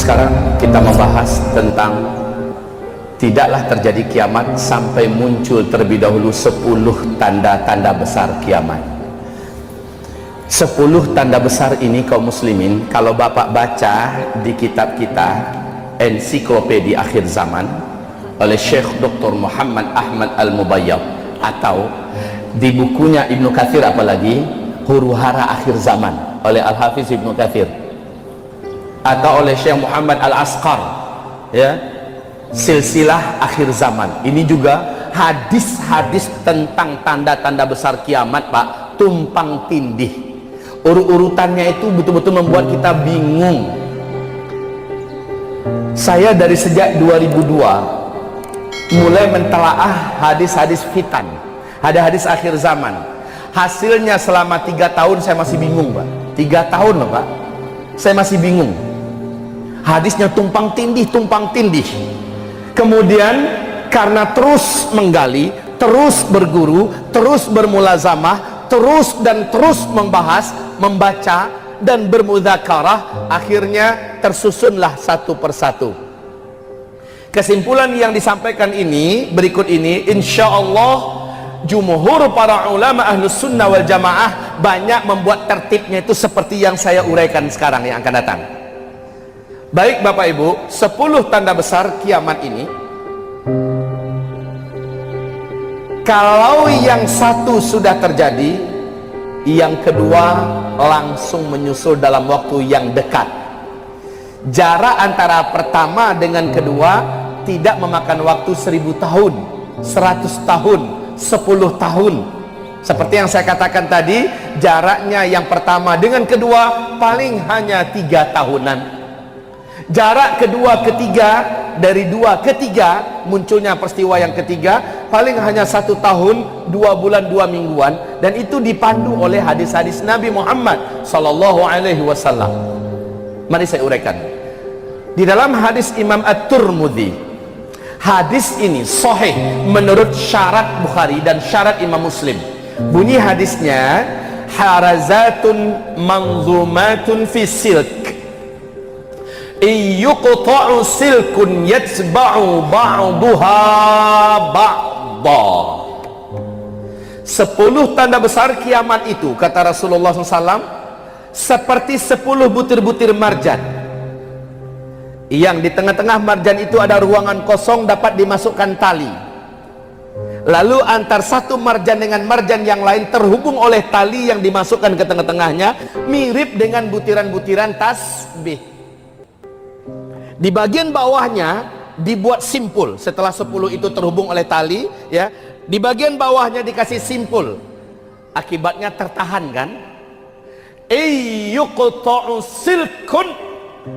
Sekarang kita membahas tentang tidaklah terjadi kiamat sampai muncul terlebih dahulu 10 tanda-tanda besar kiamat. 10 tanda besar ini kaum muslimin, kalau bapak baca di kitab kita Ensiklopedia Akhir Zaman oleh Syekh Dr. Muhammad Ahmad Al-Mubayyad, atau di bukunya Ibnu Katsir apalagi Huru-hara Akhir Zaman oleh Al-Hafiz Ibnu Katsir, atau oleh Syekh Muhammad Al-Asqar, ya, Silsilah Akhir Zaman. Ini juga hadis-hadis tentang tanda-tanda besar kiamat, Pak, tumpang tindih. Urutannya itu betul-betul membuat kita bingung. Saya dari sejak 2002 mulai mentelaah hadis-hadis fitan, hadis-hadis akhir zaman. Hasilnya selama 3 tahun saya masih bingung, Pak. 3 tahun loh, Pak, saya masih bingung. Hadisnya tumpang tindih. Kemudian karena terus menggali, terus berguru, terus bermulazamah, terus membahas, membaca dan bermudzakarah, akhirnya tersusunlah satu persatu. Kesimpulan yang disampaikan ini berikut ini, insya Allah jumhur para ulama ahlus sunnah wal jamaah banyak membuat tertibnya itu seperti yang saya uraikan sekarang yang akan datang. Baik Bapak Ibu, 10 tanda besar kiamat ini, kalau yang satu sudah terjadi, yang kedua langsung menyusul dalam waktu yang dekat. Jarak antara pertama dengan kedua tidak memakan waktu 1000 tahun, 100 tahun, 10 tahun. Seperti yang saya katakan tadi, jaraknya yang pertama dengan kedua paling hanya 3 tahunan. Jarak kedua ketiga, dari 2 ke 3 munculnya peristiwa yang ketiga paling hanya 1 tahun, 2 bulan, 2 mingguan, dan itu dipandu oleh hadis-hadis Nabi Muhammad sallallahu alaihi wasallam. Mari saya uraikan. Di dalam hadis Imam At-Tirmidzi, hadis ini sahih menurut syarat Bukhari dan syarat Imam Muslim. Bunyi hadisnya, harazatun manzumatun fi silk, yuqta'u silkun yatsba'u ba'duha ba'da. 10 tanda besar kiamat itu, kata Rasulullah SAW, seperti 10 butir-butir marjan, yang di tengah-tengah marjan itu ada ruangan kosong dapat dimasukkan tali. Lalu antar satu marjan dengan marjan yang lain terhubung oleh tali yang dimasukkan ke tengah-tengahnya, mirip dengan butiran-butiran tasbih. Di bagian bawahnya dibuat simpul. Setelah 10 itu terhubung oleh tali, ya, di bagian bawahnya dikasih simpul. Akibatnya tertahan, kan? Yuqta'u silkun,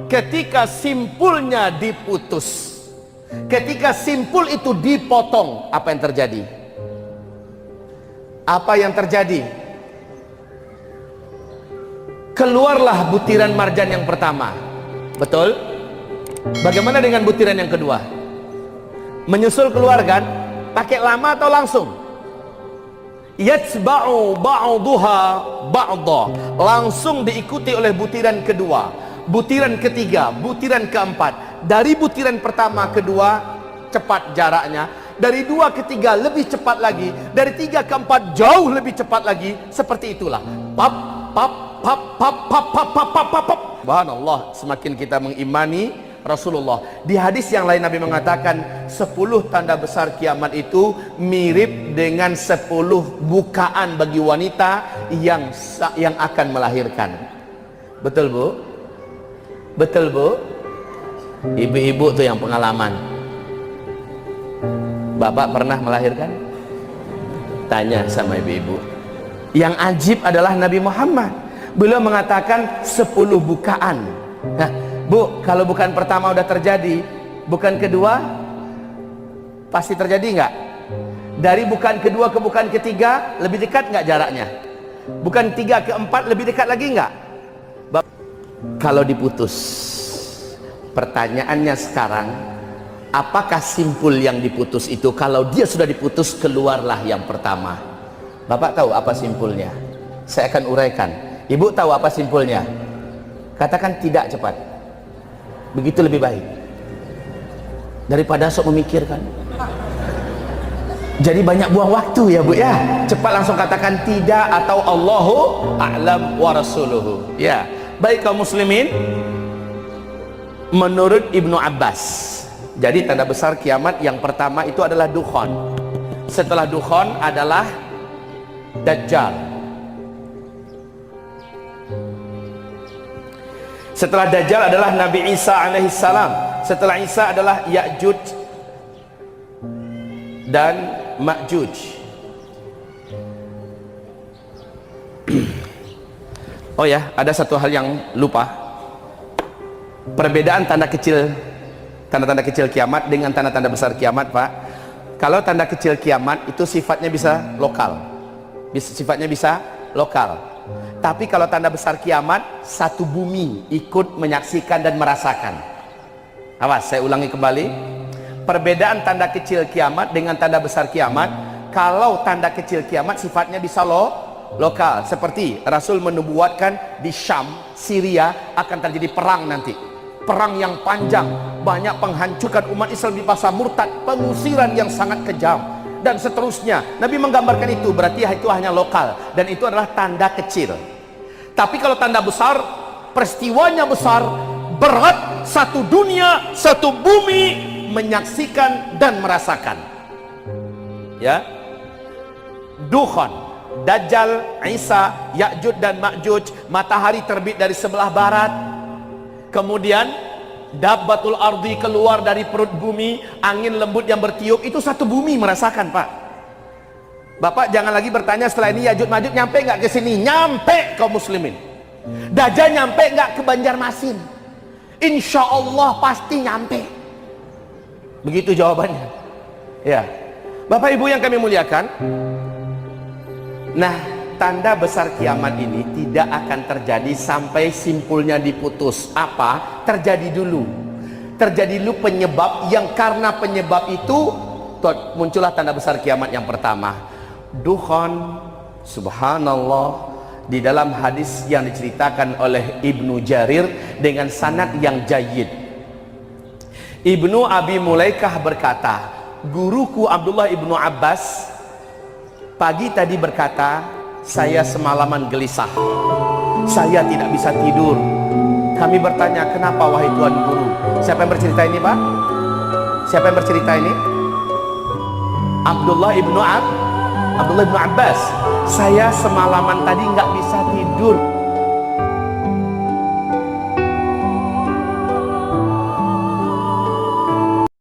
ketika simpulnya diputus, ketika simpul itu dipotong, apa yang terjadi? Apa yang terjadi? Keluarlah butiran marjan yang pertama. Betul? Bagaimana dengan butiran yang kedua? Menyusul keluar, kan? Pakai lama atau langsung? Yatsba'u ba'duha ba'da, langsung diikuti oleh butiran kedua, butiran ketiga, butiran keempat. Dari butiran pertama kedua cepat jaraknya, dari 2 ke 3 lebih cepat lagi, dari 3 ke 4 jauh lebih cepat lagi. Seperti itulah, pap pap pap pap pap pap pap pap pap. Subhanallah, semakin kita mengimani Rasulullah. Di hadis yang lain Nabi mengatakan 10 tanda besar kiamat itu mirip dengan 10 bukaan bagi wanita yang akan melahirkan. Betul, Bu? Betul, Bu? Ibu-ibu tuh yang pengalaman. Bapak pernah melahirkan? Tanya sama ibu-ibu. Yang ajib adalah Nabi Muhammad. Beliau mengatakan 10 bukaan. Nah, Bu, kalau bukan pertama udah terjadi, bukan kedua pasti terjadi nggak? Dari bukan kedua ke bukan ketiga lebih dekat nggak jaraknya? Bukan 3 ke 4 lebih dekat lagi nggak? Kalau diputus, pertanyaannya sekarang, apakah simpul yang diputus itu? Kalau dia sudah diputus, keluarlah yang pertama. Bapak tahu apa simpulnya? Saya akan uraikan. Ibu tahu apa simpulnya? Katakan tidak cepat. begitu lebih baik daripada sok memikirkan. Jadi banyak buang waktu ya Bu ya. Cepat langsung katakan tidak atau Allahu a'lam wa rasuluhu. Ya, baik kaum muslimin. Menurut Ibnu Abbas, jadi tanda besar kiamat yang pertama itu adalah dukhan. Setelah dukhan adalah Dajjal. Setelah Dajjal adalah Nabi Isa alaihissalam. Setelah Isa adalah Ya'juj dan Ma'juj. Oh ya, ada satu hal yang lupa. Perbedaan tanda-tanda kecil kiamat dengan tanda-tanda besar kiamat, Pak. Kalau tanda kecil kiamat itu sifatnya bisa lokal. Sifatnya bisa lokal. Tapi kalau tanda besar kiamat, satu bumi ikut menyaksikan dan merasakan. Awas, saya ulangi kembali. Perbedaan tanda kecil kiamat dengan tanda besar kiamat. Kalau tanda kecil kiamat sifatnya bisa lokal. Seperti Rasul menubuatkan di Syam, Syria akan terjadi perang nanti. Perang yang panjang, banyak penghancuran umat Islam di masa murtad, pengusiran yang sangat kejam, dan seterusnya. Nabi menggambarkan itu, berarti itu hanya lokal, dan itu adalah tanda kecil. Tapi kalau tanda besar, peristiwanya besar, berat, satu dunia, satu bumi menyaksikan dan merasakan. Ya, Dukhan, Dajjal, Isa, Ya'juj dan Ma'juj, matahari terbit dari sebelah barat. Kemudian Dabbatul ardi keluar dari perut bumi, angin lembut yang bertiup, itu satu bumi merasakan, Pak. Bapak jangan lagi bertanya setelah ini Ya'juj Ma'juj nyampe nggak ke sini? Nyampe kaum muslimin. Dajjal nyampe nggak ke Banjarmasin? Insya Allah pasti nyampe. Begitu jawabannya. Ya, Bapak Ibu yang kami muliakan. Nah, tanda besar kiamat ini tidak akan terjadi sampai simpulnya diputus. Apa? Terjadi dulu penyebab, yang karena penyebab itu muncullah tanda besar kiamat yang pertama, dukhan. Subhanallah, di dalam hadis yang diceritakan oleh Ibnu Jarir dengan sanad yang jayyid, Ibnu Abi Mulaikah berkata, guruku Abdullah Ibnu Abbas pagi tadi berkata, saya semalaman gelisah, saya tidak bisa tidur. Kami bertanya, kenapa wahai Tuan Guru? Siapa yang bercerita ini, Pak? Siapa yang bercerita ini? Abdullah Ibnu Abbas. Saya semalaman tadi nggak bisa tidur.